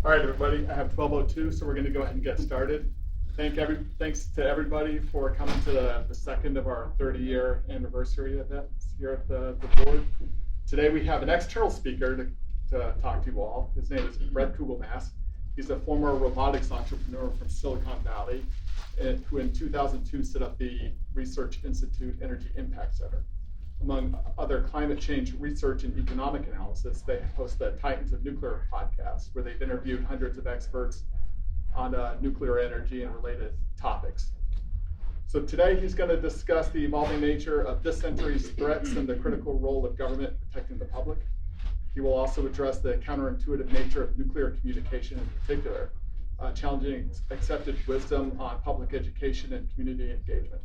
All right, everybody, I have 12:02, so we're going to go ahead and get started. Thanks to everybody for coming to the second of our 30-year anniversary events here at the board. Today we have an external speaker to talk to you all. His name is Bret Kugelmass. He's a former robotics entrepreneur from Silicon Valley, who in 2002 set up the Research Institute Energy Impact Center. Among other climate change research and economic analysis, they host the Titans of Nuclear podcast, where they've interviewed hundreds of experts on nuclear energy and related topics. So today he's going to discuss the evolving nature of this century's threats and the critical role of government protecting the public. He will also address the counterintuitive nature of nuclear communication in particular, challenging accepted wisdom on public education and community engagement.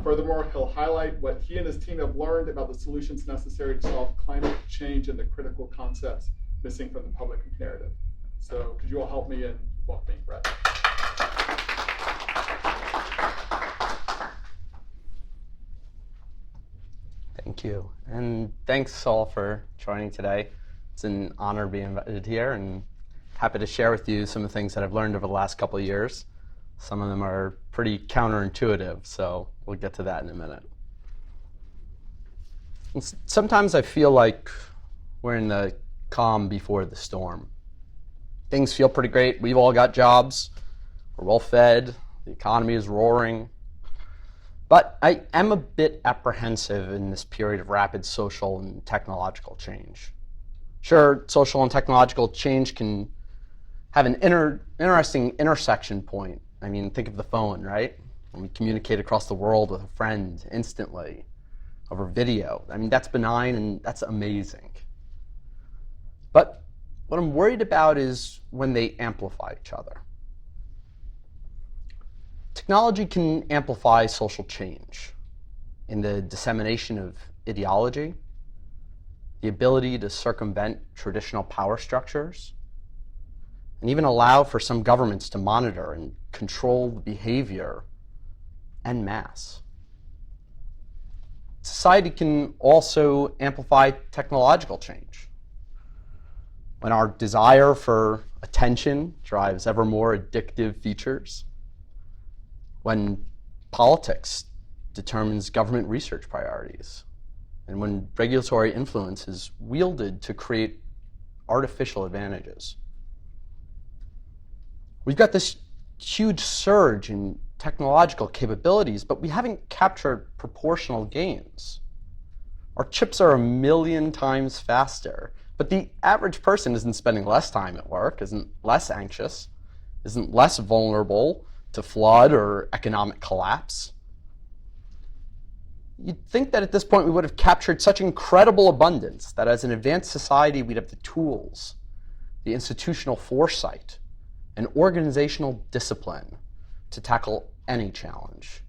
Furthermore, he'll highlight what he and his team have learned about the solutions necessary to solve climate change and the critical concepts missing from the public narrative. So could you all help me in welcoming Bret? Thank you. And thanks all for joining today. It's an honor to be invited here and happy to share with you some of the things that I've learned over the last couple of years. Some of them are pretty counterintuitive, so we'll get to that in a minute. And sometimes I feel like we're in the calm before the storm. Things feel pretty great. We've all got jobs. We're well fed. The economy is roaring. But I am a bit apprehensive in this period of rapid social and technological change. Sure, social and technological change can have an interesting intersection point. I mean, think of the phone, right? When we communicate across the world with a friend instantly over video. I mean, that's benign and that's amazing. But what I'm worried about is when they amplify each other. Technology can amplify social change in the dissemination of ideology, the ability to circumvent traditional power structures, and even allow for some governments to monitor and control the behavior en masse. Society can also amplify technological change. When our desire for attention drives ever more addictive features, when politics determines government research priorities, and when regulatory influence is wielded to create artificial advantages. We've got this huge surge in technological capabilities, but we haven't captured proportional gains. Our chips are 1 million times faster, but the average person isn't spending less time at work, isn't less anxious, isn't less vulnerable to flood or economic collapse. You'd think that at this point we would have captured such incredible abundance that as an advanced society we'd have the tools, the institutional foresight, and organizational discipline to tackle any challenge.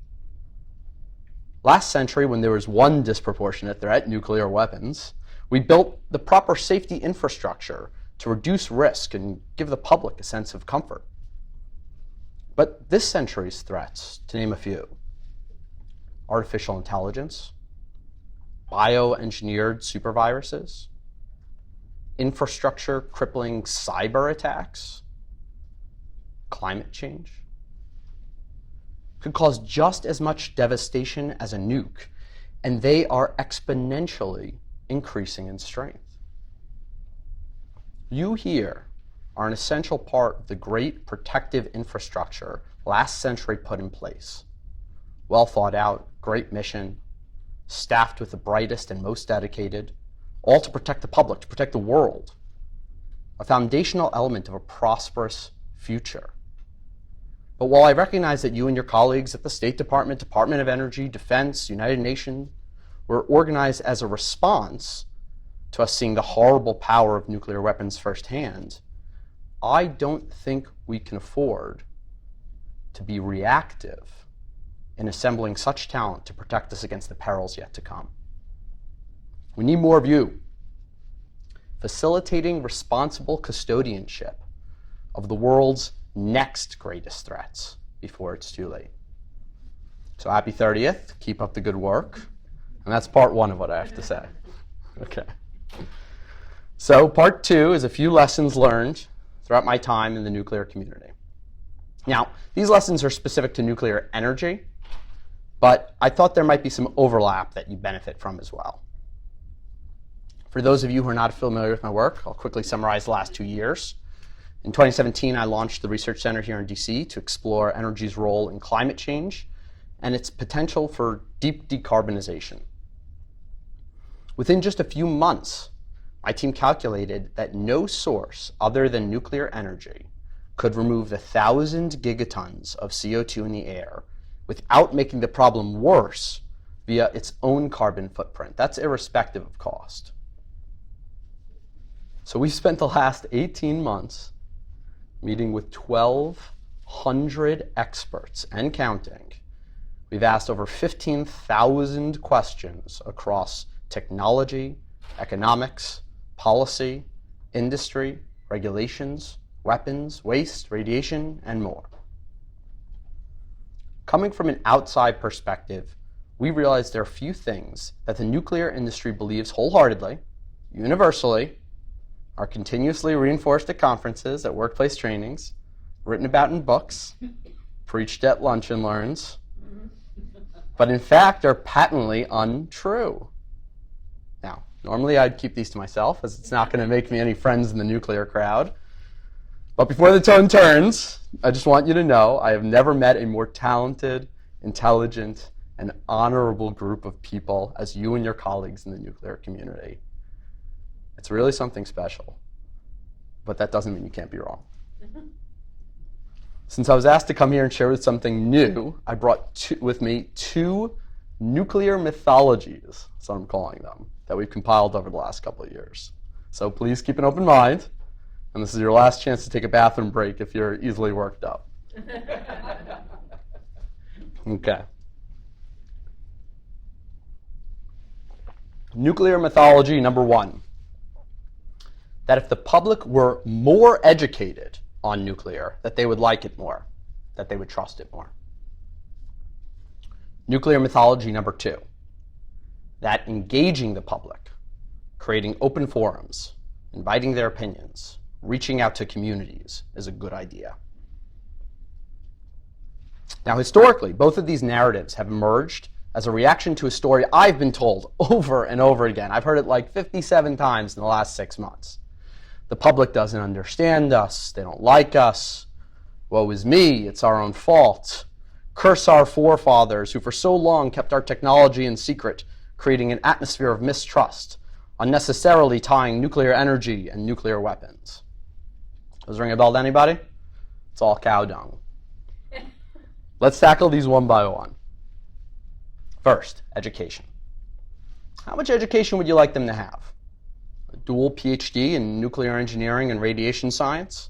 Last century, when there was one disproportionate threat, nuclear weapons, we built the proper safety infrastructure to reduce risk and give the public a sense of comfort. But this century's threats, to name a few: artificial intelligence, bioengineered superviruses, infrastructure crippling cyber attacks, climate change, could cause just as much devastation as a nuke, and they are exponentially increasing in strength. You here are an essential part of the great protective infrastructure last century put in place. Well thought out, great mission, staffed with the brightest and most dedicated, all to protect the public, to protect the world. A foundational element of a prosperous future. But while I recognize that you and your colleagues at the State Department, Department of Energy, Defense, United Nations were organized as a response to us seeing the horrible power of nuclear weapons firsthand, I don't think we can afford to be reactive in assembling such talent to protect us against the perils yet to come. We need more of you, facilitating responsible custodianship of the world's next greatest threats before it's too late. So happy 30th, keep up the good work. And that's part one of what I have to say. Okay. So part two is a few lessons learned throughout my time in the nuclear community. Now, these lessons are specific to nuclear energy, but I thought there might be some overlap that you benefit from as well. For those of you who are not familiar with my work, I'll quickly summarize the last 2 years. In 2017, I launched the Research Center here in DC to explore energy's role in climate change and its potential for deep decarbonization. Within just a few months, my team calculated that no source other than nuclear energy could remove the 1,000 gigatons of CO2 in the air without making the problem worse via its own carbon footprint. That's irrespective of cost. So we spent the last 18 months meeting with 1,200 experts and counting. We've asked over 15,000 questions across technology, economics, policy, industry, regulations, weapons, waste, radiation, and more. Coming from an outside perspective, we realized there are few things that the nuclear industry believes wholeheartedly, universally, are continuously reinforced at conferences, at workplace trainings, written about in books, preached at lunch and learns, but in fact are patently untrue. Now, normally I'd keep these to myself, as it's not going to make me any friends in the nuclear crowd. But before the tone turns, I just want you to know I have never met a more talented, intelligent, and honorable group of people as you and your colleagues in the nuclear community. It's really something special, but that doesn't mean you can't be wrong. Since I was asked to come here and share with something new, I brought with me 2 nuclear mythologies, so I'm calling them, that we've compiled over the last couple of years. So please keep an open mind, and this is your last chance to take a bathroom break if you're easily worked up. Okay. Nuclear mythology number 1. That if the public were more educated on nuclear, that they would like it more, that they would trust it more. Nuclear mythology number 2. That engaging the public, creating open forums, inviting their opinions, reaching out to communities is a good idea. Now, historically, both of these narratives have emerged as a reaction to a story I've been told over and over again. I've heard it like 57 times in the last 6 months. The public doesn't understand us. They don't like us. Woe is me. It's our own fault. Curse our forefathers who for so long kept our technology in secret, creating an atmosphere of mistrust, unnecessarily tying nuclear energy and nuclear weapons. Does it ring a bell to anybody? It's all cow dung. Let's tackle these one by one. First, education. How much education would you like them to have? A dual PhD in nuclear engineering and radiation science?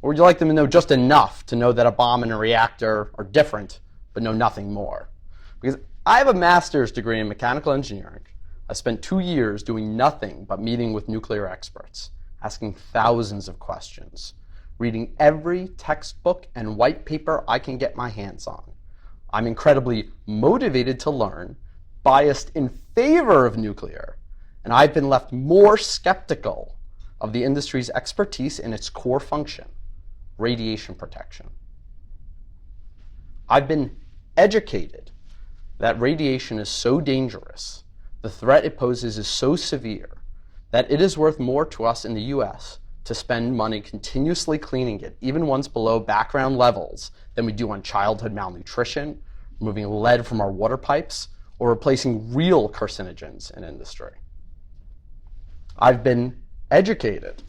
Or would you like them to know just enough to know that a bomb and a reactor are different, but know nothing more? Because I have a master's degree in mechanical engineering. I spent 2 years doing nothing but meeting with nuclear experts, asking thousands of questions, reading every textbook and white paper I can get my hands on. I'm incredibly motivated to learn, biased in favor of nuclear, and I've been left more skeptical of the industry's expertise in its core function, radiation protection. I've been educated that radiation is so dangerous, the threat it poses is so severe, that it is worth more to us in the US to spend money continuously cleaning it, even once below background levels, than we do on childhood malnutrition, removing lead from our water pipes, or replacing real carcinogens in industry. I've been educated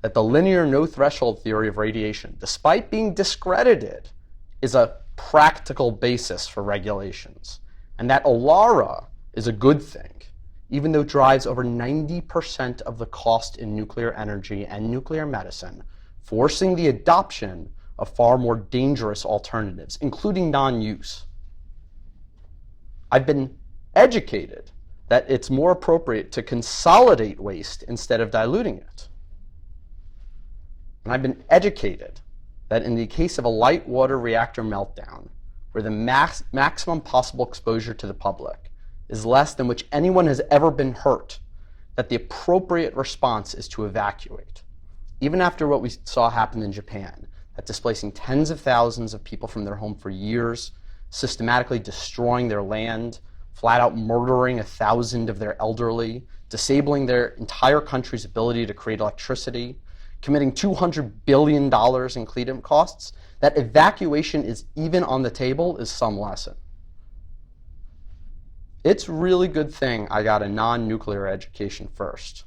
that the linear no-threshold theory of radiation, despite being discredited, is a practical basis for regulations, and that OLARA is a good thing, even though it drives over 90% of the cost in nuclear energy and nuclear medicine, forcing the adoption of far more dangerous alternatives, including non-use. I've been educated that it's more appropriate to consolidate waste instead of diluting it. And I've been educated that in the case of a light water reactor meltdown, where the maximum possible exposure to the public is less than which anyone has ever been hurt, that the appropriate response is to evacuate. even after what we saw happen in Japan, that displacing tens of thousands of people from their home for years, systematically destroying their land, flat out murdering 1,000 of their elderly, disabling their entire country's ability to create electricity, committing $200 billion in cleanup costs, that evacuation is even on the table is some lesson. It's a really good thing I got a non-nuclear education first.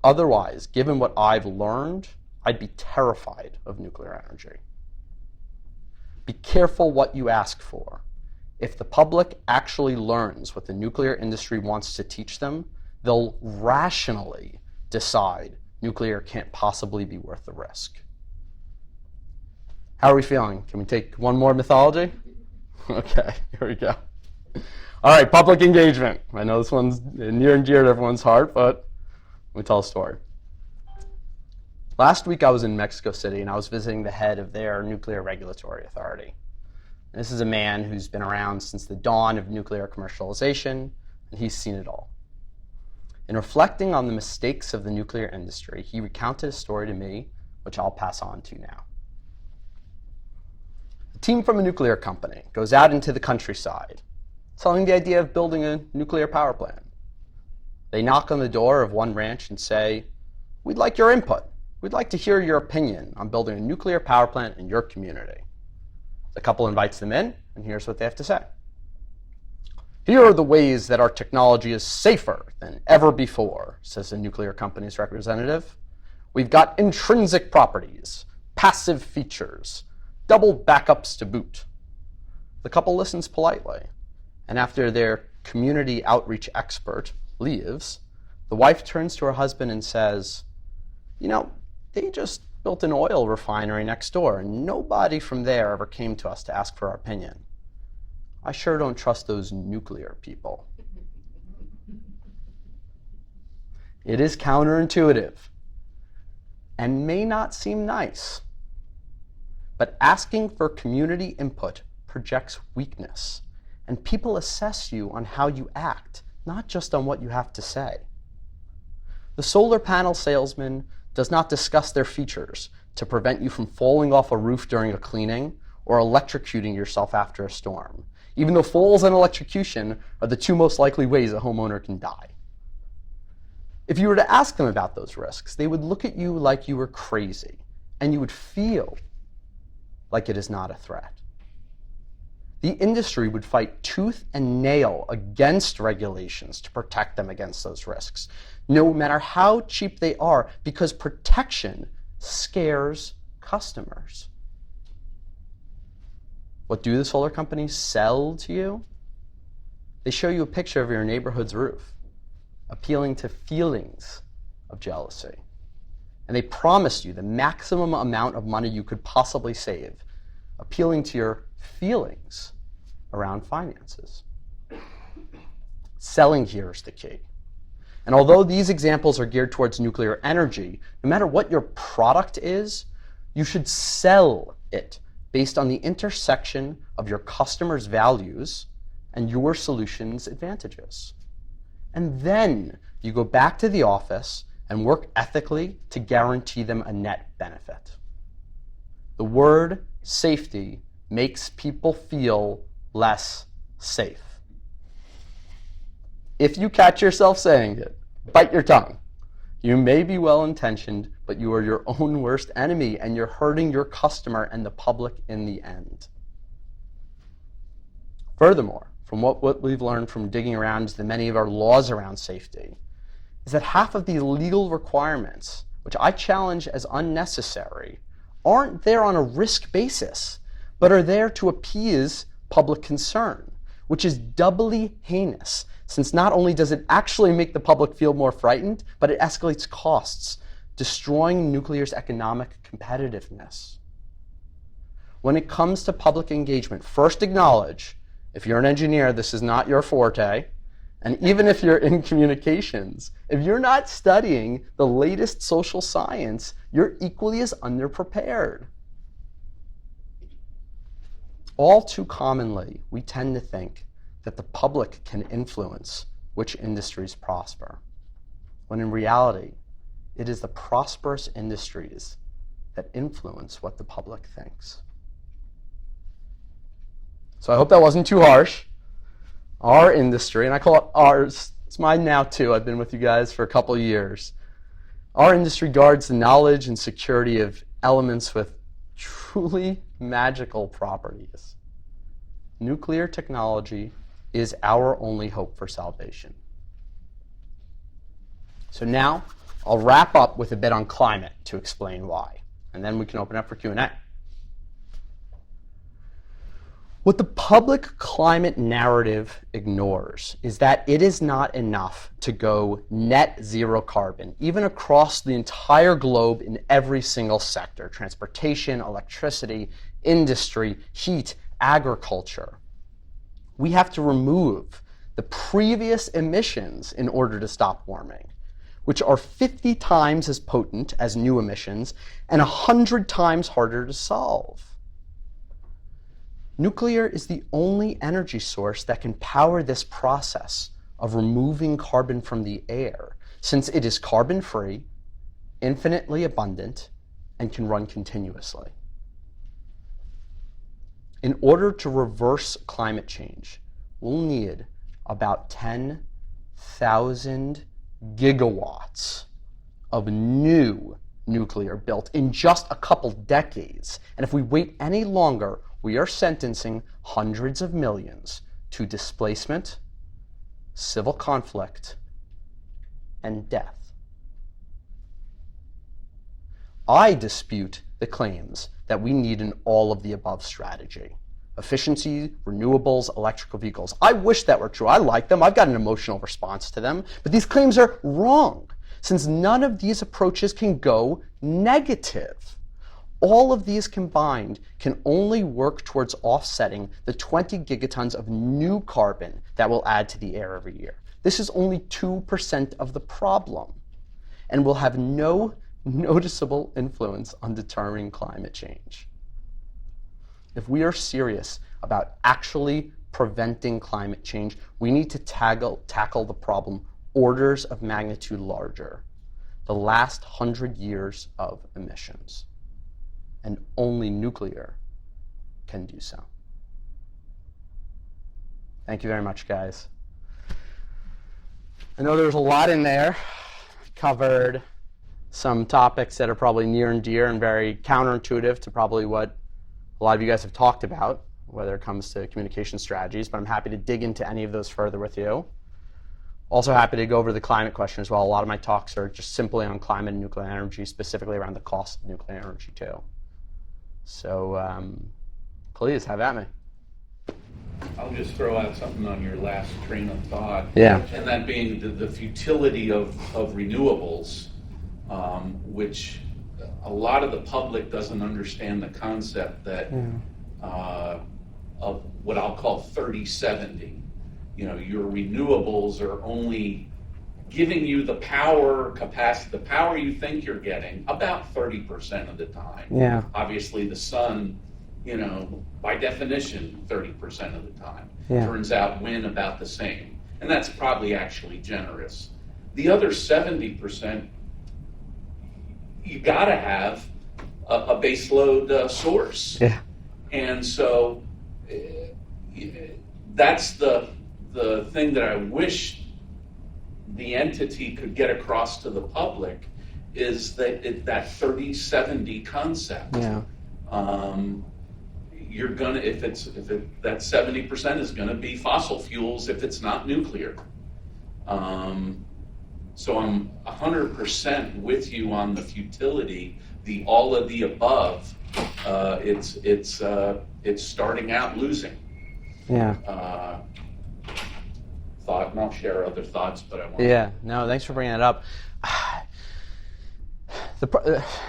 Otherwise, given what I've learned, I'd be terrified of nuclear energy. Be careful what you ask for. If the public actually learns what the nuclear industry wants to teach them, they'll rationally decide nuclear can't possibly be worth the risk. How are we feeling? Can we take one more mythology? Okay, here we go. All right, public engagement. I know this one's near and dear to everyone's heart, but let me tell a story. Last week I was in Mexico City and I was visiting the head of their nuclear regulatory authority. This is a man who's been around since the dawn of nuclear commercialization, and he's seen it all. In reflecting on the mistakes of the nuclear industry, he recounted a story to me, which I'll pass on to now. A team from a nuclear company goes out into the countryside, selling the idea of building a nuclear power plant. They knock on the door of one ranch and say, "We'd like your input. We'd like to hear your opinion on building a nuclear power plant in your community." The couple invites them in, and here's what they have to say. "Here are the ways that our technology is safer than ever before," says the nuclear company's representative. "We've got intrinsic properties, passive features, double backups to boot." The couple listens politely, and after their community outreach expert leaves, the wife turns to her husband and says, "You know, they just built an oil refinery next door, and nobody from there ever came to us to ask for our opinion. I sure don't trust those nuclear people." It is counterintuitive and may not seem nice, but asking for community input projects weakness, and people assess you on how you act, not just on what you have to say. The solar panel salesman does not discuss their features to prevent you from falling off a roof during a cleaning or electrocuting yourself after a storm, even though falls and electrocution are the two most likely ways a homeowner can die. If you were to ask them about those risks, they would look at you like you were crazy, and you would feel like it is not a threat. The industry would fight tooth and nail against regulations to protect them against those risks, no matter how cheap they are, because protection scares customers. What do the solar companies sell to you? They show you a picture of your neighborhood's roof, appealing to feelings of jealousy. And they promise you the maximum amount of money you could possibly save, appealing to your feelings around finances. Selling here is the key. And although these examples are geared towards nuclear energy, no matter what your product is, you should sell it based on the intersection of your customers' values and your solution's advantages. And then you go back to the office and work ethically to guarantee them a net benefit. The word safety makes people feel less safe. If you catch yourself saying it, bite your tongue. You may be well-intentioned, but you are your own worst enemy, and you're hurting your customer and the public in the end. Furthermore, from what we've learned from digging around the many of our laws around safety, is that half of the legal requirements, which I challenge as unnecessary, aren't there on a risk basis, but are there to appease public concern, which is doubly heinous, since not only does it actually make the public feel more frightened, but it escalates costs, destroying nuclear's economic competitiveness. When it comes to public engagement, first acknowledge, if you're an engineer, this is not your forte, and even if you're in communications, if you're not studying the latest social science, you're equally as underprepared. All too commonly, we tend to think that the public can influence which industries prosper, when in reality, it is the prosperous industries that influence what the public thinks. So I hope that wasn't too harsh. Our industry, and I call it ours, it's mine now too, I've been with you guys for a couple of years. Our industry guards the knowledge and security of elements with truly magical properties. Nuclear technology is our only hope for salvation. So now, I'll wrap up with a bit on climate to explain why, and then we can open up for Q&A. What the public climate narrative ignores is that it is not enough to go net zero carbon, even across the entire globe in every single sector: transportation, electricity, industry, heat, agriculture. We have to remove the previous emissions in order to stop warming, which are 50 times as potent as new emissions and 100 times harder to solve. Nuclear is the only energy source that can power this process of removing carbon from the air, since it is carbon-free, infinitely abundant, and can run continuously. In order to reverse climate change, we'll need about 10,000 gigawatts of new nuclear built in just a couple decades. And if we wait any longer, we are sentencing hundreds of millions to displacement, civil conflict, and death. I dispute the claims that we need an all-of-the-above strategy. Efficiency, renewables, electrical vehicles. I wish that were true. I like them. I've got an emotional response to them. But these claims are wrong, since none of these approaches can go negative. All of these combined can only work towards offsetting the 20 gigatons of new carbon that will add to the air every year. This is only 2% of the problem and will have no noticeable influence on determining climate change. If we are serious about actually preventing climate change, we need to tackle the problem orders of magnitude larger, the last 100 years of emissions. And only nuclear can do so. Thank you very much, guys. I know there's a lot in there. Covered some topics that are probably near and dear and very counterintuitive to probably what a lot of you guys have talked about, whether it comes to communication strategies, but I'm happy to dig into any of those further with you. Also happy to go over the climate question as well. A lot of my talks are just simply on climate and nuclear energy, specifically around the cost of nuclear energy too. So please have at me. I'll just throw out something on your last train of thought. Yeah. And that being the futility of renewables, which a lot of the public doesn't understand the concept that of what I'll call 30-70. You know, your renewables are only giving you the power capacity, the power you think you're getting about 30% of the time. Yeah. Obviously the sun, you know, by definition, 30% of the time. Yeah. Turns out wind about the same. And that's probably actually generous. The other 70%, you gotta have a baseload source. Yeah. And so that's the thing that I wish the entity could get across to the public, is that that 30-70 concept. Yeah. You're gonna, that 70% is gonna be fossil fuels if it's not nuclear. So I'm 100% with you on the futility, the all of the above. It's starting out losing. Yeah. Thought, and I'll share other thoughts, but I want. Yeah. No, thanks for bringing it up.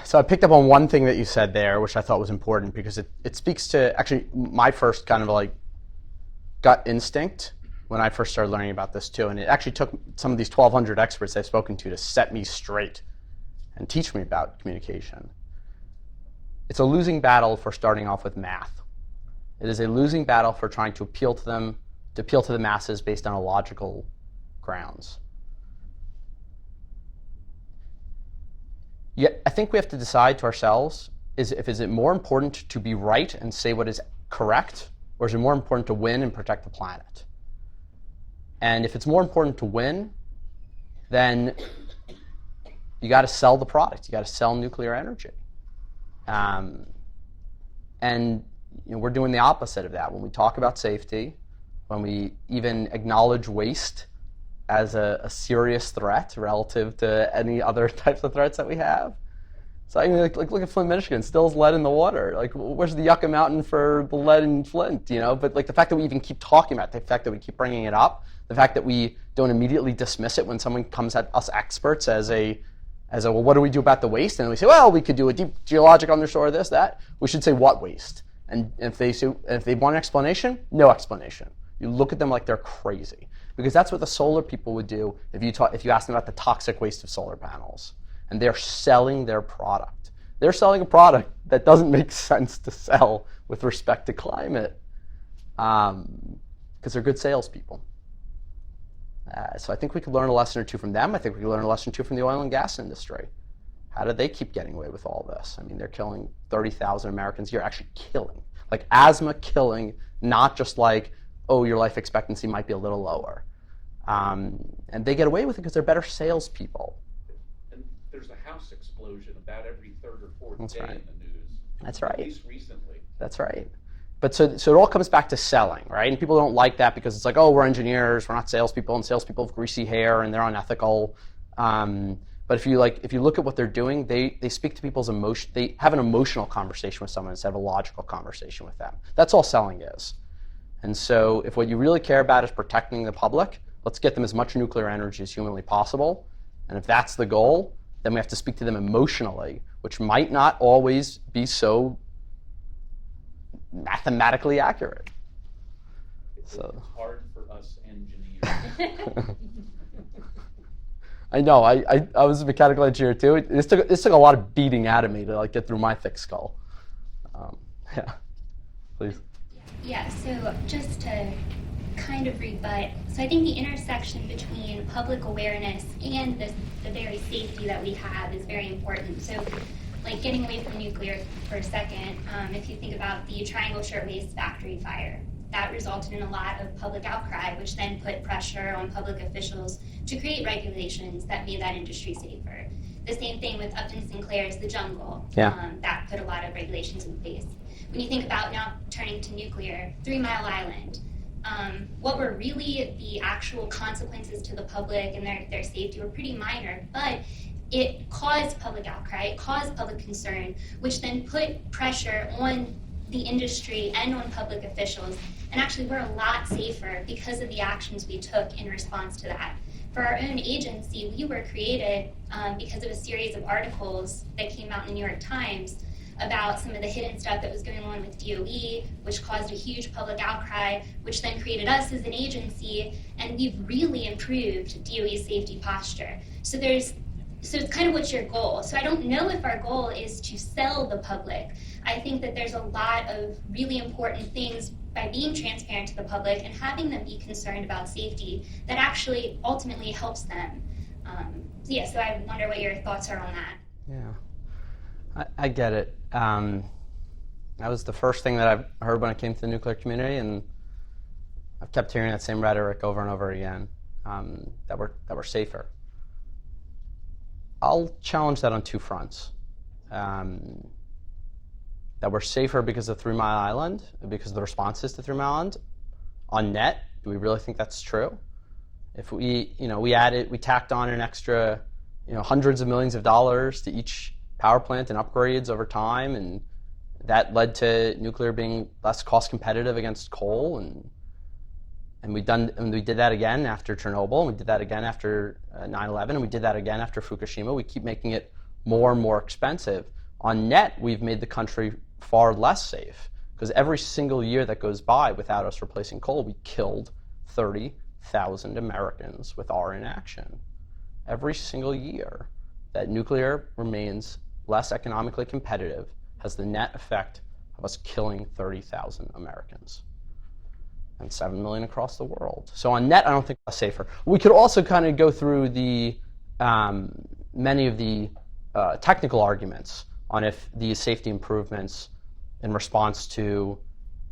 So I picked up on one thing that you said there, which I thought was important, because it speaks to actually my first kind of like gut instinct when I first started learning about this too. And it actually took some of these 1,200 experts I've spoken to set me straight and teach me about communication. It's a losing battle for starting off with math. It is a losing battle for trying to appeal to them, to appeal to the masses based on illogical grounds. Yeah, I think we have to decide to ourselves, is it more important to be right and say what is correct, or is it more important to win and protect the planet? And if it's more important to win, then you got to sell the product. You got to sell nuclear energy. And we're doing the opposite of that. When we talk about safety, when we even acknowledge waste as a serious threat relative to any other types of threats that we have. So I mean, like look at Flint, Michigan, still has lead in the water. Like, where's the Yucca Mountain for the lead in Flint? But like the fact that we even keep talking about it, the fact that we keep bringing it up, the fact that we don't immediately dismiss it when someone comes at us experts as well, what do we do about the waste? And we say, well, we could do a deep geologic understory, this, that. We should say what waste? And if they want an explanation, no explanation. You look at them like they're crazy, because that's what the solar people would do if you ask them about the toxic waste of solar panels. And they're selling their product. They're selling a product that doesn't make sense to sell with respect to climate, because they're good salespeople. So I think we could learn a lesson or two from them. I think we could learn a lesson or two from the oil and gas industry. How did they keep getting away with all this? I mean, they're killing 30,000 Americans a year, actually killing. Like asthma killing, not just like, oh, your life expectancy might be a little lower. And they get away with it because they're better salespeople. And there's a house explosion about every third or fourth That's day right. in the news. That's right. At least recently. That's right. But so it all comes back to selling, right? And people don't like that because it's like, oh, we're engineers, we're not salespeople, and salespeople have greasy hair and they're unethical. But if you look at what they're doing, they speak to people's emotion. They have an emotional conversation with someone instead of a logical conversation with them. That's all selling is. And so if what you really care about is protecting the public, let's get them as much nuclear energy as humanly possible. And if that's the goal, then we have to speak to them emotionally, which might not always be so mathematically accurate. So it's hard for us engineers. I know. I was a mechanical engineer too. This took a lot of beating out of me to like get through my thick skull. Yeah, please. Yeah. So just to kind of rebut, so I think the intersection between public awareness and the very safety that we have is very important. So, like getting away from nuclear for a second, if you think about the Triangle Shirtwaist factory fire, that resulted in a lot of public outcry, which then put pressure on public officials to create regulations that made that industry safer. The same thing with Upton Sinclair's The Jungle. Yeah. That put a lot of regulations in place. When you think about now turning to nuclear, 3 Mile Island, what were really the actual consequences to the public and their safety were pretty minor, but it caused public outcry, it caused public concern, which then put pressure on the industry and on public officials. And actually, we're a lot safer because of the actions we took in response to that. For our own agency, we were created because of a series of articles that came out in the New York Times about some of the hidden stuff that was going on with DOE, which caused a huge public outcry, which then created us as an agency, and we've really improved DOE's safety posture. So it's kind of what's your goal. So I don't know if our goal is to sell the public. I think that there's a lot of really important things by being transparent to the public and having them be concerned about safety that actually ultimately helps them. So I wonder what your thoughts are on that. Yeah, I get it. That was the first thing that I've heard when I came to the nuclear community, and I've kept hearing that same rhetoric over and over again, that we're safer. I'll challenge that on two fronts. That we're safer because of 3 Mile Island, because of the responses to 3 Mile Island. On net, do we really think that's true? If we tacked on an extra, hundreds of millions of dollars to each power plant and upgrades over time, and that led to nuclear being less cost competitive against coal, and we did that again after Chernobyl, and we did that again after 9/11, and we did that again after Fukushima. We keep making it more and more expensive. On net, we've made the country far less safe, because every single year that goes by without us replacing coal, we killed 30,000 Americans with our inaction. Every single year that nuclear remains less economically competitive has the net effect of us killing 30,000 Americans. And 7 million across the world. So on net, I don't think it's safer. We could also kind of go through the many of the technical arguments on if these safety improvements in response to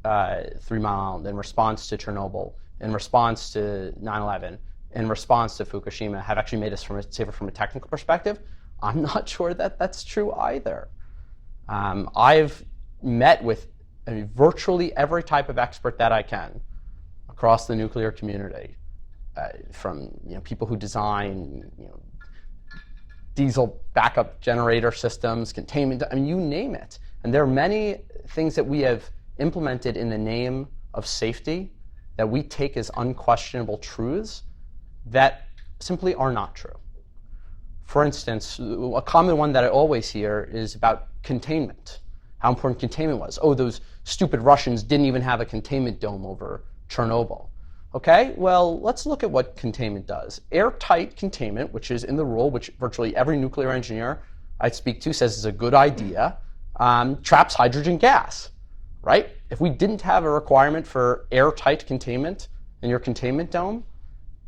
3 Mile Island, in response to Chernobyl, in response to 9/11, in response to Fukushima have actually made us safer from a technical perspective. I'm not sure that that's true either. I've met with virtually every type of expert that I can across the nuclear community, from people who design diesel backup generator systems, containment, I mean, you name it. And there are many things that we have implemented in the name of safety that we take as unquestionable truths that simply are not true. For instance, a common one that I always hear is about containment, how important containment was. Oh, those stupid Russians didn't even have a containment dome over Chernobyl. Okay, well, let's look at what containment does. Airtight containment, which is in the rule, which virtually every nuclear engineer I speak to says is a good idea, traps hydrogen gas, right? If we didn't have a requirement for airtight containment in your containment dome,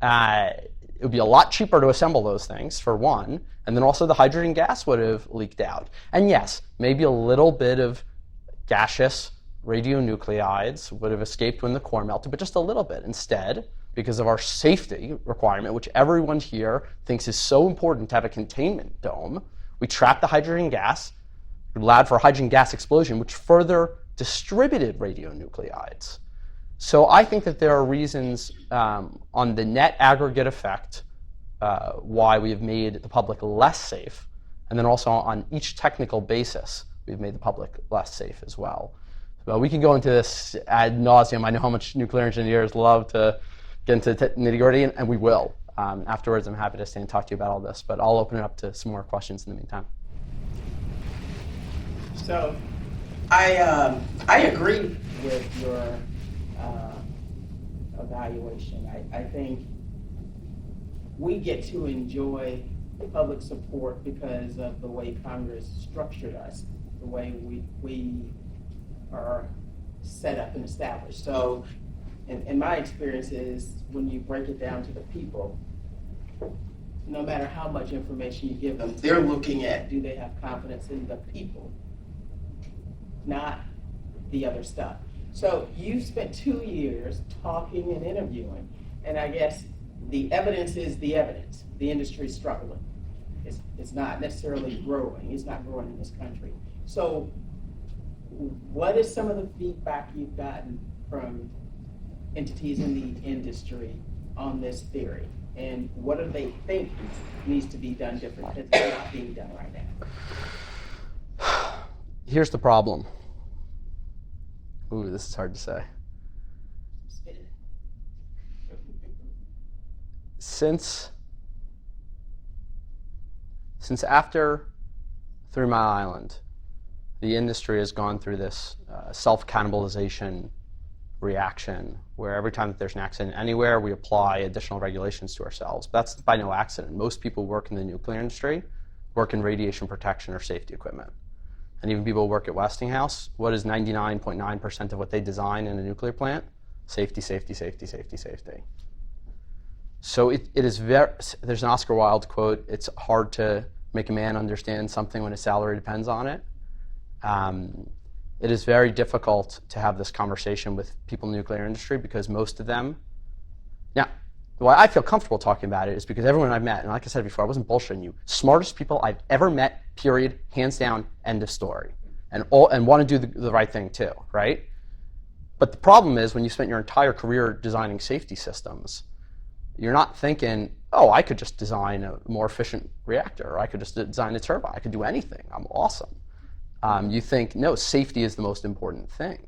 it would be a lot cheaper to assemble those things, for one, and then also the hydrogen gas would have leaked out. And yes, maybe a little bit of gaseous radionuclides would have escaped when the core melted, but just a little bit. Instead, because of our safety requirement, which everyone here thinks is so important to have a containment dome, we trapped the hydrogen gas, allowed for a hydrogen gas explosion, which further distributed radionuclides. So I think that there are reasons on the net aggregate effect why we have made the public less safe, and then also on each technical basis, we've made the public less safe as well. So we can go into this ad nauseum. I know how much nuclear engineers love to get into nitty-gritty, and we will. Afterwards, I'm happy to stay and talk to you about all this, but I'll open it up to some more questions in the meantime. So I agree with your evaluation. I think we get to enjoy public support because of the way Congress structured us, the way we are set up and established. So in my experience is when you break it down to the people, no matter how much information you give them, they're looking at, do they have confidence in the people, not the other stuff. So you've spent 2 years talking and interviewing, and I guess the evidence is the evidence. The industry's struggling. It's not necessarily growing. It's not growing in this country. So what is some of the feedback you've gotten from entities in the industry on this theory? And what do they think needs to be done different that's not being done right now? Here's the problem. Ooh, this is hard to say. Since after 3 Mile Island, the industry has gone through this self-cannibalization reaction where every time that there's an accident anywhere, we apply additional regulations to ourselves. But that's by no accident. Most people work in the nuclear industry, work in radiation protection or safety equipment. And even people who work at Westinghouse, what is 99.9% of what they design in a nuclear plant? Safety, safety, safety, safety, safety. So it is there's an Oscar Wilde quote, it's hard to make a man understand something when his salary depends on it. It is very difficult to have this conversation with people in the nuclear industry because most of them, now, why I feel comfortable talking about it is because everyone I've met, and like I said before, I wasn't bullshitting you, smartest people I've ever met, period, hands down, end of story. And want to do the right thing too, right? But the problem is when you spent your entire career designing safety systems, you're not thinking, oh, I could just design a more efficient reactor, or I could just design a turbine, I could do anything, I'm awesome. You think, no, safety is the most important thing.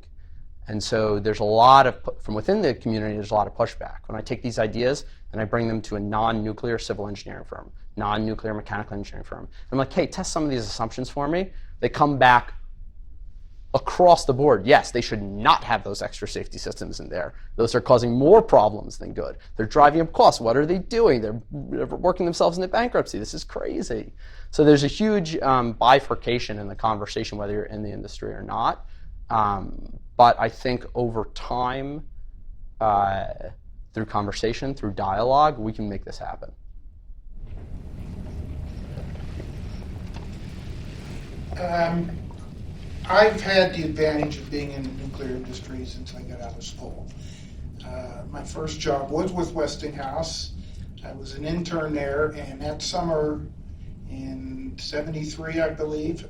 And so there's a lot of, from within the community, there's a lot of pushback. When I take these ideas and I bring them to a non-nuclear civil engineering firm, non-nuclear mechanical engineering firm, I'm like, hey, test some of these assumptions for me. They come back across the board. Yes, they should not have those extra safety systems in there. Those are causing more problems than good. They're driving up costs. What are they doing? They're working themselves into bankruptcy. This is crazy. So there's a huge bifurcation in the conversation, whether you're in the industry or not. But I think over time, through conversation, through dialogue, we can make this happen. I've had the advantage of being in the nuclear industry since I got out of school. My first job was with Westinghouse. I was an intern there, and that summer in '73, I believe,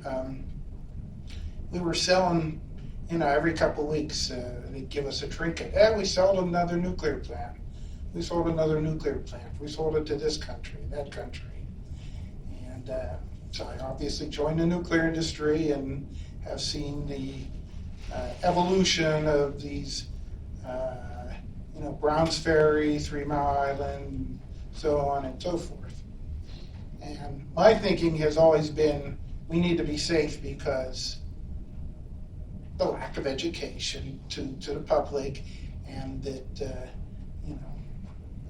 we were selling, every couple of weeks, they'd give us a trinket. We sold another nuclear plant. We sold another nuclear plant. We sold it to this country, that country. And so I obviously joined the nuclear industry and have seen the evolution of these, Browns Ferry, 3 Mile Island, so on and so forth. And my thinking has always been we need to be safe because the lack of education to the public, and that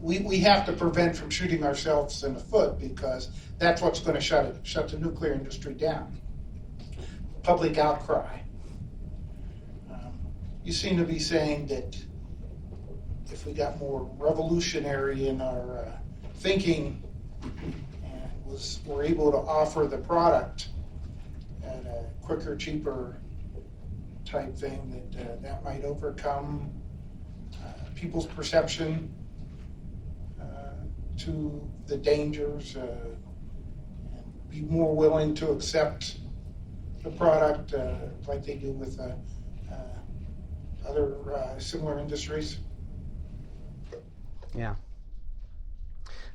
we have to prevent from shooting ourselves in the foot, because that's what's going to shut the nuclear industry down. Public outcry. You seem to be saying that if we got more revolutionary in our thinking and were able to offer the product at a quicker, cheaper type thing, that might overcome people's perception to the dangers, and be more willing to accept the product like they do with other similar industries. Yeah.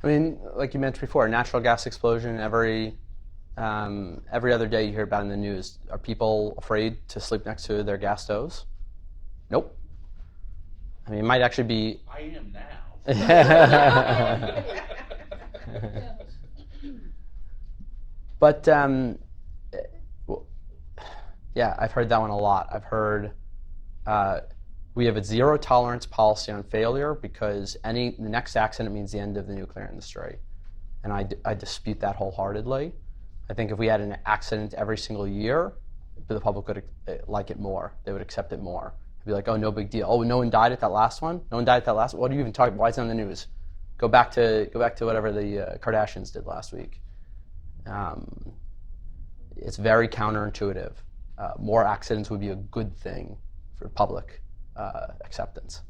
I mean, like you mentioned before, a natural gas explosion every other day you hear about in the news. Are people afraid to sleep next to their gas stoves? Nope. I mean, it might actually be... I am now. But, yeah, I've heard that one a lot. I've heard we have a zero tolerance policy on failure because the next accident means the end of the nuclear industry. And I dispute that wholeheartedly. I think if we had an accident every single year, the public would like it more. They would accept it more. It'd be like, oh, no big deal. Oh, no one died at that last one? No one died at that last one? What are you even talking about? Why is it on the news? Go back to whatever the Kardashians did last week. It's very counterintuitive. More accidents would be a good thing for public acceptance.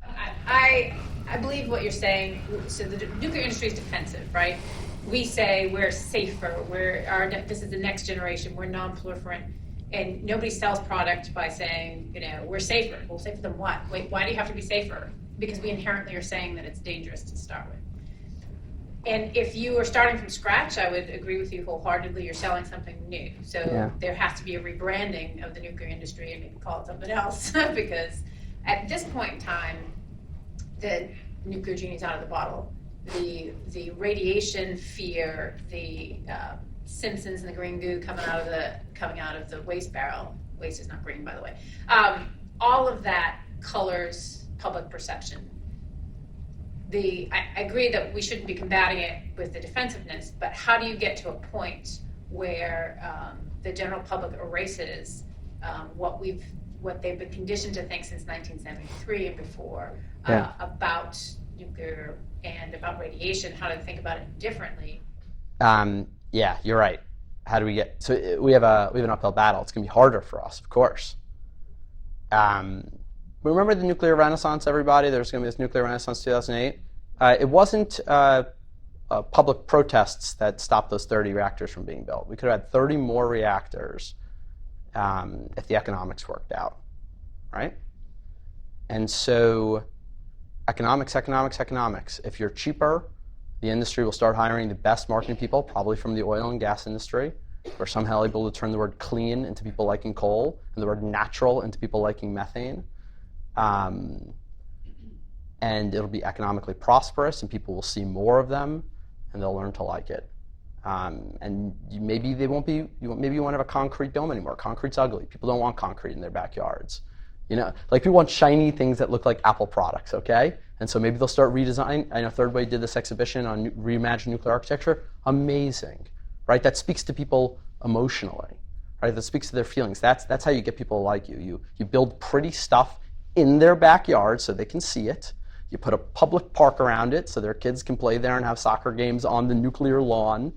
I believe what you're saying. So the nuclear industry is defensive, right? We say we're safer. This is the next generation. We're non-proliferant, and nobody sells product by saying, we're safer. Well, safer than what? Wait, why do you have to be safer? Because we inherently are saying that it's dangerous to start with. And if you are starting from scratch, I would agree with you wholeheartedly. You're selling something new. So there has to be a rebranding of the nuclear industry and maybe call it something else because at this point in time, the nuclear genie's out of the bottle. The radiation fear, the Simpsons and the green goo coming out of the waste barrel. Waste is not green, by the way. All of that colors public perception. I agree that we shouldn't be combating it with the defensiveness, but how do you get to a point where the general public erases what they've been conditioned to think since 1973 and before about nuclear and about radiation, how to think about it differently? Yeah, you're right. How do we get... So we have an uphill battle. It's going to be harder for us, of course. Remember the nuclear renaissance, everybody? There was going to be this nuclear renaissance 2008. It wasn't public protests that stopped those 30 reactors from being built. We could have had 30 more reactors if the economics worked out, right? And so economics. If you're cheaper, the industry will start hiring the best marketing people, probably from the oil and gas industry. We're somehow able to turn the word clean into people liking coal and the word natural into people liking methane. And it'll be economically prosperous, and people will see more of them, and they'll learn to like it. And maybe they won't be. Maybe you won't have a concrete dome anymore. Concrete's ugly. People don't want concrete in their backyards. Like people want shiny things that look like Apple products. Okay, and so maybe they'll start redesigning. I know Third Way did this exhibition on reimagined nuclear architecture. Amazing, right? That speaks to people emotionally, right? That speaks to their feelings. That's how you get people to like you. You build pretty stuff in their backyard so they can see it. You put a public park around it so their kids can play there and have soccer games on the nuclear lawn.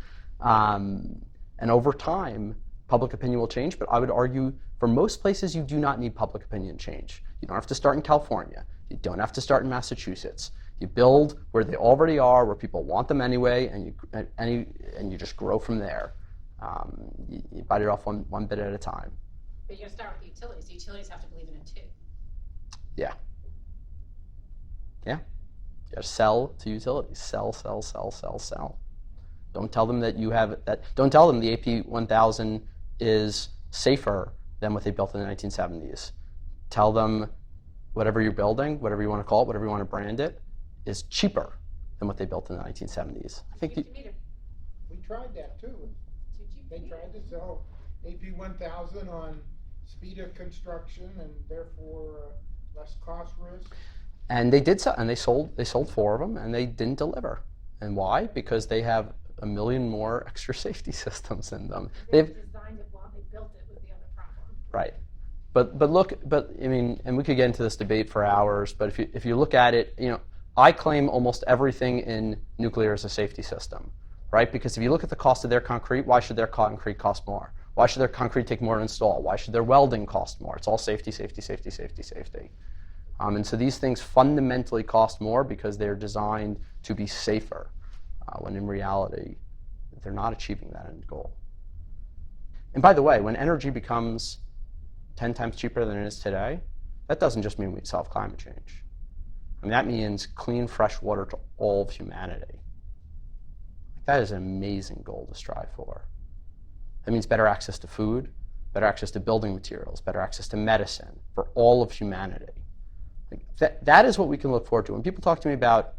And over time, public opinion will change, but I would argue for most places you do not need public opinion change. You don't have to start in California. You don't have to start in Massachusetts. You build where they already are, where people want them anyway, and you just grow from there. You bite it off one bit at a time. But you gotta start with the utilities. The utilities have to believe in it too. Yeah. Yeah. You gotta sell to utilities. Sell, sell, sell, sell, sell. Don't tell them that you have that. Don't tell them the AP 1000 is safer than what they built in the 1970s. Tell them whatever you're building, whatever you want to call it, whatever you want to brand it, is cheaper than what they built in the 1970s. I think We tried that too. They tried to sell AP 1000 on speed of construction and therefore less cost risk. and they did so, and they sold 4 of them, and they didn't deliver. And why? Because they have a million more extra safety systems in them. They've designed it while they built it was the other problem. Right. But I mean, and we could get into this debate for hours, but if you look at it, I claim almost everything in nuclear is a safety system, right? Because if you look at the cost of their concrete, why should their concrete cost more? Why should their concrete take more to install? Why should their welding cost more? It's all safety, safety, safety, safety, safety. And so these things fundamentally cost more because they're designed to be safer, when in reality, they're not achieving that end goal. And by the way, when energy becomes 10 times cheaper than it is today, that doesn't just mean we solve climate change. I mean, that means clean, fresh water to all of humanity. That is an amazing goal to strive for. That means better access to food, better access to building materials, better access to medicine for all of humanity. That is what we can look forward to. When people talk to me about,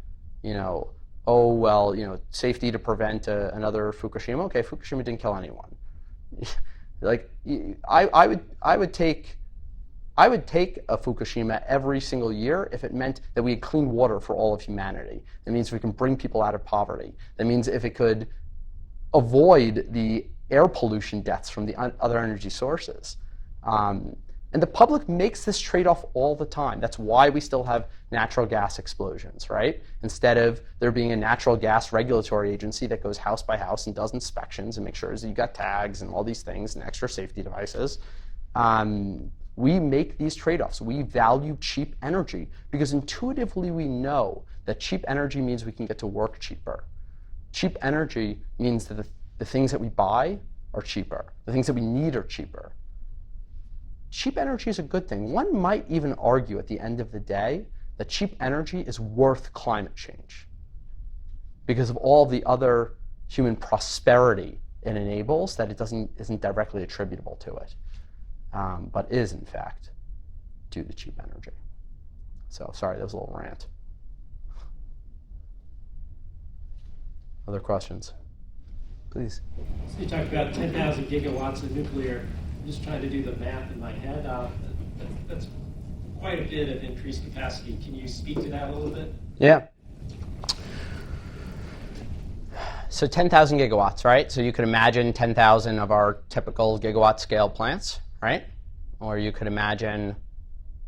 safety to prevent another Fukushima. Okay, Fukushima didn't kill anyone. I would take a Fukushima every single year if it meant that we had clean water for all of humanity. That means we can bring people out of poverty. That means if it could avoid the air pollution deaths from the other energy sources. And the public makes this trade-off all the time. That's why we still have natural gas explosions, right? Instead of there being a natural gas regulatory agency that goes house by house and does inspections and makes sure that you got tags and all these things and extra safety devices, we make these trade-offs. We value cheap energy because intuitively we know that cheap energy means we can get to work cheaper. Cheap energy means that the things that we buy are cheaper. The things that we need are cheaper. Cheap energy is a good thing. One might even argue at the end of the day that cheap energy is worth climate change because of all the other human prosperity it enables that it isn't directly attributable to it, but is in fact due to cheap energy. So sorry, that was a little rant. Other questions? Please. So you talked about 10,000 gigawatts of nuclear. I'm just trying to do the math in my head. That's quite a bit of increased capacity. Can you speak to that a little bit? Yeah. So 10,000 gigawatts, right? So you could imagine 10,000 of our typical gigawatt scale plants, right? Or you could imagine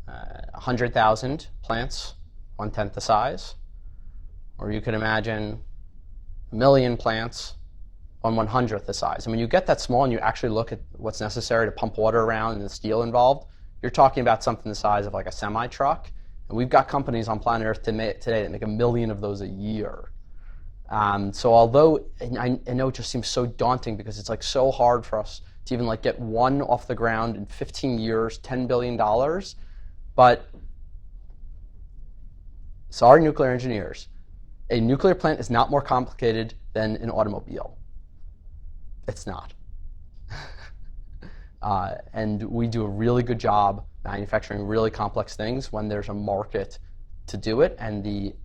100,000 plants, 1/10 the size. Or you could imagine 1,000,000 plants, 1/100th the size. And when you get that small and you actually look at what's necessary to pump water around and the steel involved, you're talking about something the size of like a semi-truck. And we've got companies on planet Earth today that make 1 million of those a year. So although, and I know it just seems so daunting because it's like so hard for us to even like get one off the ground in 15 years, $10 billion, but sorry nuclear engineers, a nuclear plant is not more complicated than an automobile. It's not. And we do a really good job manufacturing really complex things when there's a market to do it, and the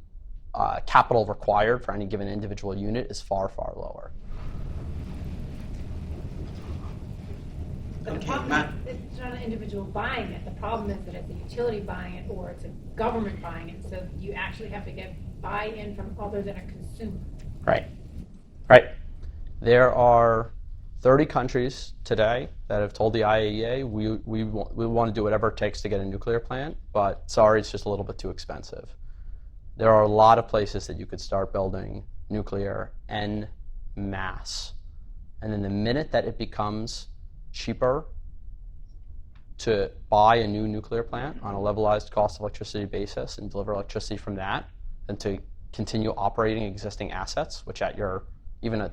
capital required for any given individual unit is far, far lower. The problem is it's not an individual buying it. The problem is that it's a utility buying it or it's a government buying it. So you actually have to get buy-in from other than a consumer. Right. Right. There are 30 countries today that have told the IAEA we want to do whatever it takes to get a nuclear plant, but sorry, it's just a little bit too expensive. There are a lot of places that you could start building nuclear en masse And then the minute that it becomes cheaper to buy a new nuclear plant on a levelized cost of electricity basis and deliver electricity from that than to continue operating existing assets, which at your even a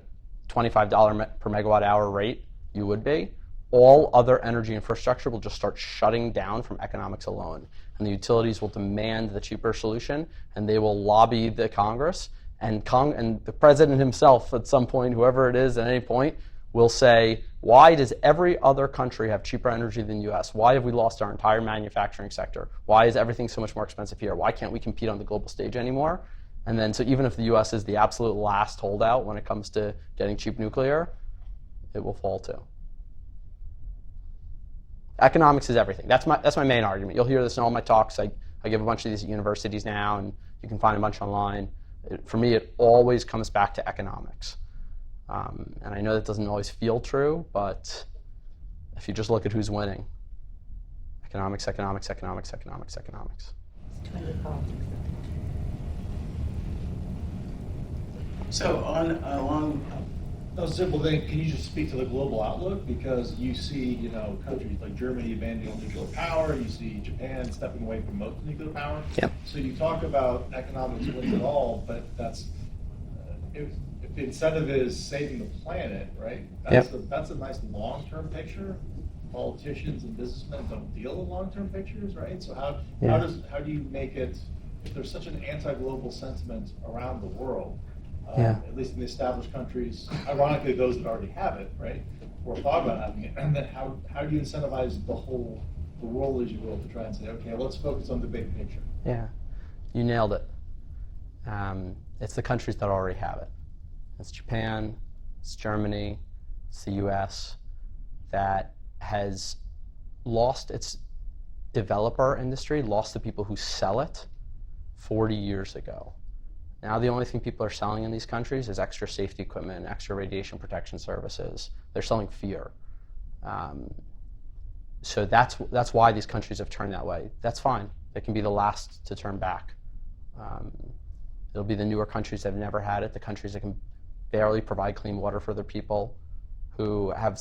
$25 per megawatt hour rate you would be, all other energy infrastructure will just start shutting down from economics alone. And the utilities will demand the cheaper solution, and they will lobby the Congress, and the president himself at some point, whoever it is at any point, will say, why does every other country have cheaper energy than the US? Why have we lost our entire manufacturing sector? Why is everything so much more expensive here? Why can't we compete on the global stage anymore? And then, so even if the US is the absolute last holdout when it comes to getting cheap nuclear, it will fall too. Economics is everything. That's my main argument. You'll hear this in all my talks. I give a bunch of these at universities now, and you can find a bunch online. For me, it always comes back to economics. And I know that doesn't always feel true, but if you just look at who's winning, economics, economics, economics, economics, economics. So along. No, simple thing, can you just speak to the global outlook? Because you see, countries like Germany abandoning nuclear power, you see Japan stepping away from most nuclear power. Yep. So you talk about economics wins it all, but that's, if the incentive is saving the planet, right? That's a nice long-term picture. Politicians and businessmen don't deal with long-term pictures, right? So how do you make it, if there's such an anti-global sentiment around the world, at least in the established countries, ironically those that already have it, right, or thought about having it, and then how do you incentivize the world, as you will, to try and say, okay, let's focus on the big picture? Yeah, you nailed it. It's the countries that already have it. It's Japan, it's Germany, it's the US that has lost its developer industry, lost the people who sell it 40 years ago. Now the only thing people are selling in these countries is extra safety equipment, extra radiation protection services. They're selling fear. So that's why these countries have turned that way. That's fine. They can be the last to turn back. It'll be the newer countries that have never had it, the countries that can barely provide clean water for their people, who have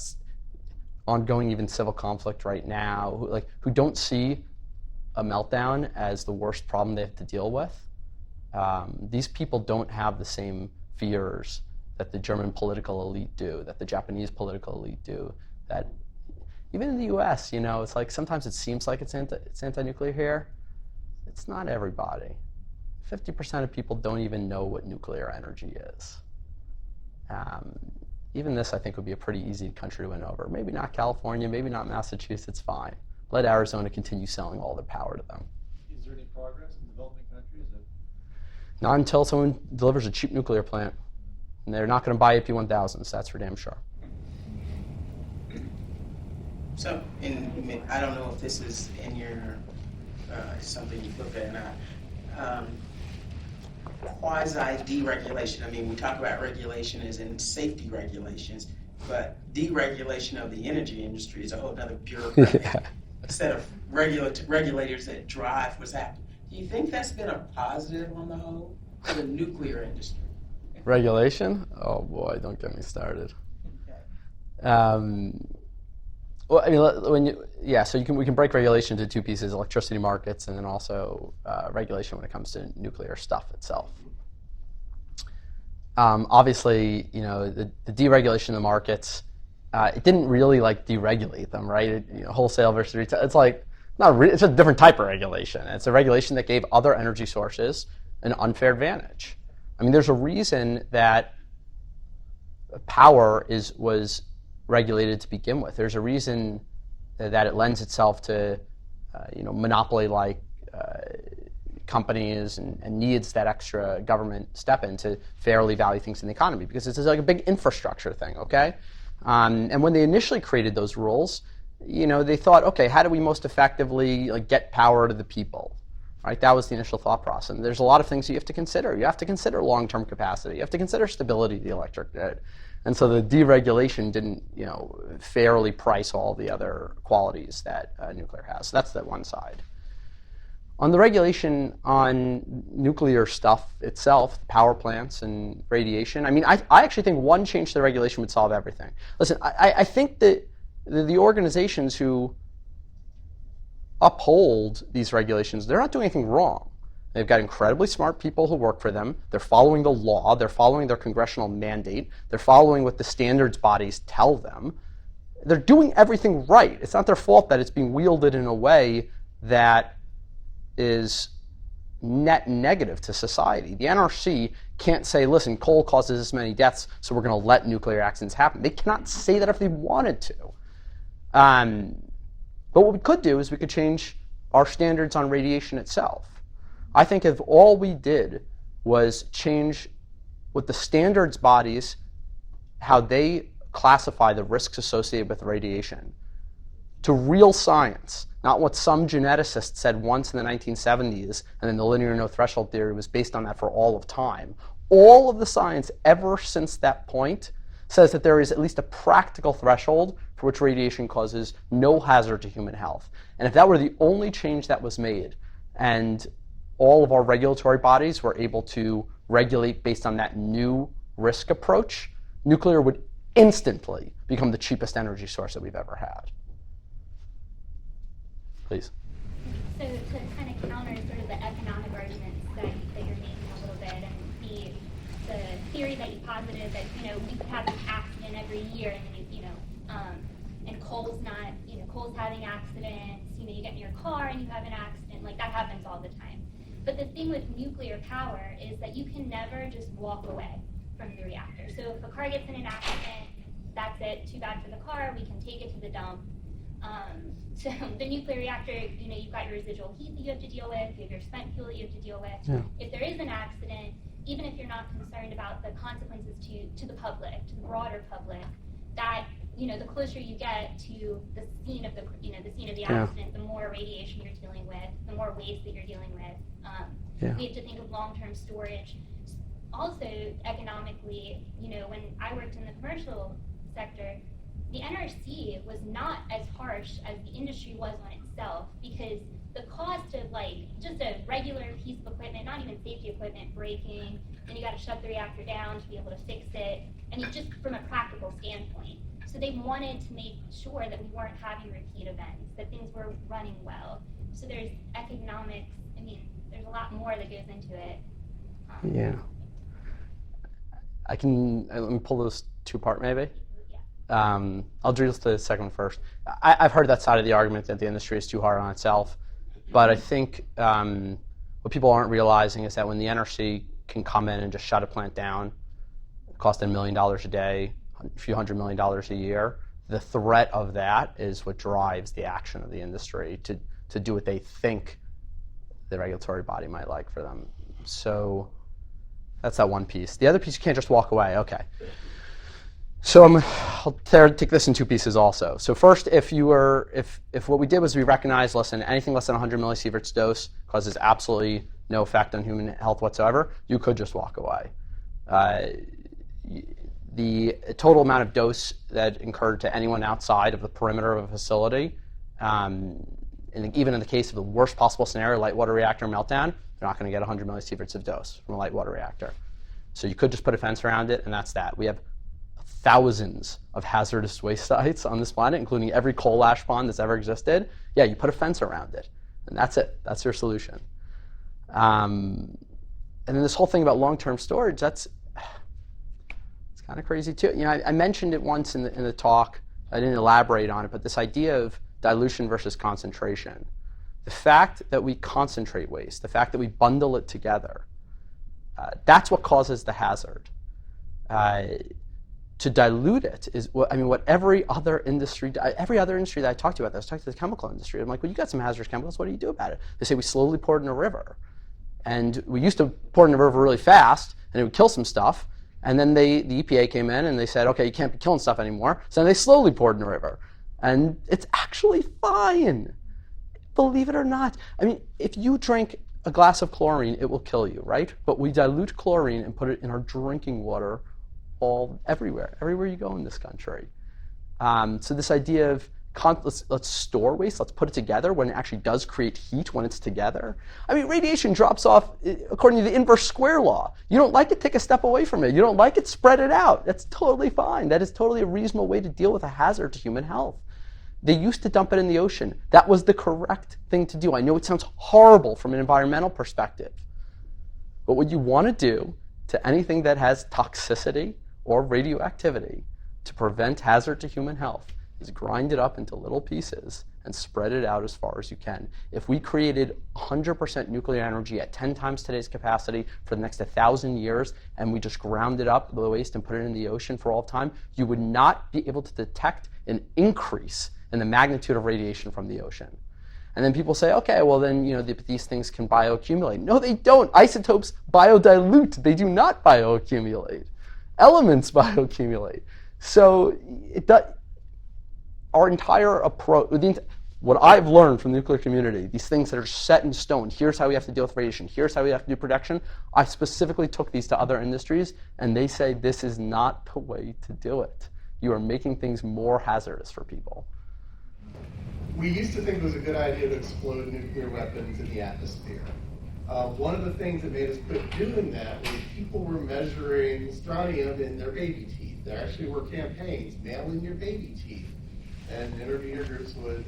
ongoing even civil conflict right now, who don't see a meltdown as the worst problem they have to deal with. These people don't have the same fears that the German political elite do, that the Japanese political elite do, that even in the US, it's like sometimes it seems like it's anti-nuclear here. It's not everybody. 50% of people don't even know what nuclear energy is. Even this, I think, would be a pretty easy country to win over. Maybe not California, maybe not Massachusetts, fine. Let Arizona continue selling all their power to them. Is there any progress in developing countries? Not until someone delivers a cheap nuclear plant. And they're not going to buy AP1000s, that's for damn sure. So, I don't know if this is in your, something you've looked at or not. Quasi-deregulation, we talk about regulation as in safety regulations, but deregulation of the energy industry is a whole other bureaucratic set of regulators that drive what's happening. Do you think that's been a positive on the whole for the nuclear industry? Regulation? Oh boy, don't get me started. Okay. Well, we can break regulation into two pieces: electricity markets, and then also regulation when it comes to nuclear stuff itself. Obviously, the deregulation of the markets, it didn't really deregulate them, right? Wholesale versus retail. It's it's a different type of regulation. It's a regulation that gave other energy sources an unfair advantage. There's a reason that power was regulated to begin with. There's a reason that it lends itself to, monopoly-like companies and needs that extra government step in to fairly value things in the economy, because it's like a big infrastructure thing, okay? And when they initially created those rules, they thought, okay, how do we most effectively get power to the people? Right? That was the initial thought process. And there's a lot of things you have to consider. You have to consider long-term capacity. You have to consider stability of the electric grid. And so the deregulation didn't, fairly price all the other qualities that nuclear has. So that's the one side. On the regulation on nuclear stuff itself, power plants and radiation, I mean, I actually think one change to the regulation would solve everything. Listen, I think that the organizations who uphold these regulations, they're not doing anything wrong. They've got incredibly smart people who work for them. They're following the law. They're following their congressional mandate. They're following what the standards bodies tell them. They're doing everything right. It's not their fault that it's being wielded in a way that is net negative to society. The NRC can't say, listen, coal causes this many deaths, so we're going to let nuclear accidents happen. They cannot say that if they wanted to. But what we could do is we could change our standards on radiation itself. I think if all we did was change what the standards bodies, how they classify the risks associated with radiation, to real science, not what some geneticist said once in the 1970s, and then the linear no threshold theory was based on that for all of time. All of the science ever since that point says that there is at least a practical threshold for which radiation causes no hazard to human health. And if that were the only change that was made, and all of our regulatory bodies were able to regulate based on that new risk approach, nuclear would instantly become the cheapest energy source that we've ever had. Please. So to kind of counter sort of the economic arguments that you're making a little bit, and the theory that you posited that we could have an accident every year, and then and coal's not, coal's having accidents. You get in your car and you have an accident, like that happens all the time. But the thing with nuclear power is that you can never just walk away from the reactor. So if a car gets in an accident, that's it. Too bad for the car. We can take it to the dump. So the nuclear reactor, you've got your residual heat that you have to deal with, you have your spent fuel that you have to deal with. Yeah. If there is an accident, even if you're not concerned about the consequences to the public, to the broader public, that the closer you get to the scene of the accident, the more radiation you're dealing with, the more waste that you're dealing with. We have to think of long-term storage. Also, economically, when I worked in the commercial sector, the NRC was not as harsh as the industry was on itself, because the cost of just a regular piece of equipment, not even safety equipment, breaking, then you got to shut the reactor down to be able to fix it. I mean, just from a practical standpoint. So they wanted to make sure that we weren't having repeat events, that things were running well. So there's economics. I mean, there's a lot more that goes into it. Yeah. Let me pull those two apart maybe. I'll address the second one first. I've heard that side of the argument that the industry is too hard on itself, but I think what people aren't realizing is that when the NRC can come in and just shut a plant down, costing $1 million a day, a few $100 million a year, the threat of that is what drives the action of the industry to do what they think the regulatory body might like for them. So that's that one piece. The other piece, you can't just walk away. Okay. So I'll take this in two pieces also. So first, if what we did was we recognized, listen, anything less than 100 millisieverts dose causes absolutely no effect on human health whatsoever, you could just walk away. The total amount of dose that incurred to anyone outside of the perimeter of a facility, even in the case of the worst possible scenario, light water reactor meltdown, they're not going to get 100 millisieverts of dose from a light water reactor. So you could just put a fence around it, and that's that. We have thousands of hazardous waste sites on this planet, including every coal ash pond that's ever existed. Yeah, you put a fence around it, and that's it. That's your solution. And then this whole thing about long-term storage, it's kind of crazy too. I mentioned it once in the talk. I didn't elaborate on it, but this idea of dilution versus concentration. The fact that we concentrate waste, the fact that we bundle it together, that's what causes the hazard. To dilute it is what every other industry that I talked to about this, I talked to the chemical industry. I'm like, well, you got some hazardous chemicals. What do you do about it? They say we slowly pour it in a river, and we used to pour it in a river really fast, and it would kill some stuff. And then the EPA came in and they said, okay, you can't be killing stuff anymore. So then they slowly poured in a river, and it's actually fine, believe it or not. I mean, if you drink a glass of chlorine, it will kill you, right? But we dilute chlorine and put it in our drinking water everywhere you go in this country. So this idea of let's store waste, let's put it together when it actually does create heat when it's together. I mean, radiation drops off according to the inverse square law. You don't like it, take a step away from it. You don't like it, spread it out. That's totally fine. That is totally a reasonable way to deal with a hazard to human health. They used to dump it in the ocean. That was the correct thing to do. I know it sounds horrible from an environmental perspective, but what you want to do to anything that has toxicity or radioactivity to prevent hazard to human health is grind it up into little pieces and spread it out as far as you can. If we created 100% nuclear energy at 10 times today's capacity for the next 1,000 years, and we just ground it up, the waste, and put it in the ocean for all time, you would not be able to detect an increase in the magnitude of radiation from the ocean. And then people say, okay, well then, these things can bioaccumulate. No, they don't. Isotopes biodilute. They do not bioaccumulate. Elements bioaccumulate. So our entire approach, what I've learned from the nuclear community, these things that are set in stone, here's how we have to deal with radiation, here's how we have to do protection, I specifically took these to other industries, and they say this is not the way to do it. You are making things more hazardous for people. We used to think it was a good idea to explode nuclear weapons in the atmosphere. One of the things that made us quit doing that was people were measuring strontium in their baby teeth. There actually were campaigns, mail in your baby teeth. And intervener groups would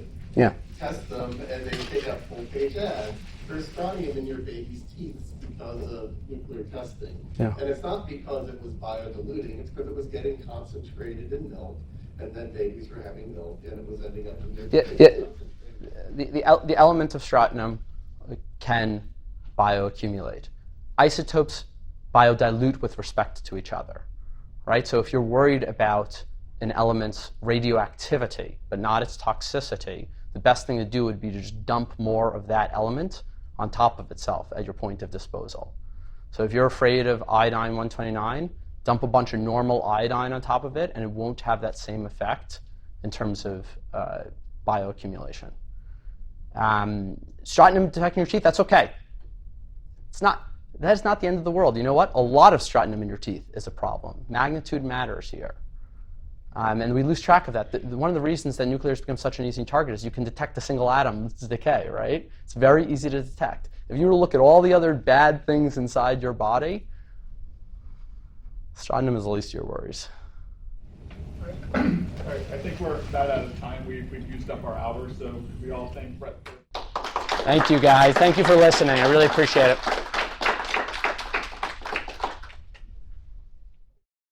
test them, and they would take out full-page ads. There's strontium in your baby's teeth because of nuclear testing. Yeah. And it's not because it was biodiluting, it's because it was getting concentrated in milk, and then babies were having milk, and it was ending up in their teeth. The element of strontium can bioaccumulate. Isotopes biodilute with respect to each other, right? So if you're worried about an element's radioactivity, but not its toxicity, the best thing to do would be to just dump more of that element on top of itself at your point of disposal. So if you're afraid of iodine-129, dump a bunch of normal iodine on top of it, and it won't have that same effect in terms of bioaccumulation. Strontium detecting your teeth, that's okay. That is not the end of the world. You know what? A lot of strontium in your teeth is a problem. Magnitude matters here. And we lose track of that. One of the reasons that nuclear has become such an easy target is you can detect a single atom's decay, right? It's very easy to detect. If you were to look at all the other bad things inside your body, strontium is the least of your worries. All right, I think we're about out of time. We've used up our hour, so we all thank Bret. Thank you, guys. Thank you for listening. I really appreciate it.